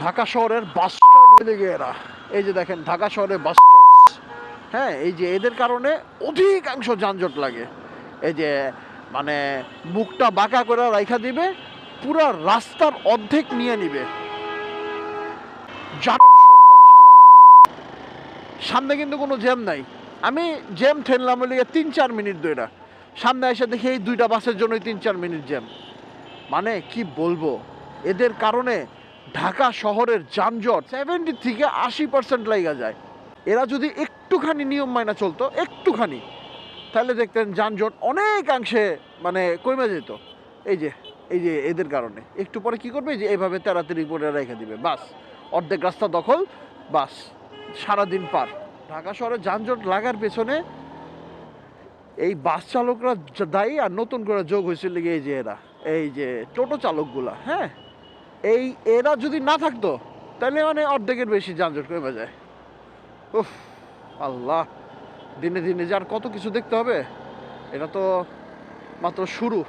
ঢাকা শহরের বাস্টার্ড লেগে এরা, এই যে দেখেন ঢাকা শহরের বাস্টার্ড, হ্যাঁ, এই যে এদের কারণে অধিকাংশ যানজট লাগে। এই যে মানে মুখটা বাঁকা করে রাইখা দিবে, পুরা রাস্তার অর্ধেক নিয়ে নিবে। জানোর সন্তান শালারা। সামনে কিন্তু কোনো জ্যাম নাই, আমি জ্যাম ঠেললাম বলে ৩-৪ মিনিট ধরে, সামনে এসে দেখি এই 2টা বাসের জন্যই ৩-৪ মিনিট জ্যাম। মানে কি বলবো, এদের কারণে ঢাকা শহরের যানজট 70 থেকে 80% লাগা যায়। এরা যদি একটুখানি নিয়ম মাইনা চলতো, একটুখানি, তাহলে দেখতেন যানজট অনেকাংশে মানে কমে যেত। এই যে এদের কারণে একটু পরে কি করবে, যে এইভাবে তাড়াতাড়ি করে রেখে দিবে, বাস অর্ধেক রাস্তা দখল, বাস সারাদিন পার। ঢাকা শহরে যানজট লাগার পেছনে এই বাস চালকরা দায়ী, আর নতুন করে যোগ হয়েছিল এই যে এরা, এই যে টোটো চালকগুলা, হ্যাঁ, এরা যদি না থাকতো তাহলে মানে অর্ধেকের বেশি যানজট কমে যায়। উফ আল্লাহ, দিনে দিনে যে আর কত কিছু দেখতে হবে, এটা তো মাত্র শুরু।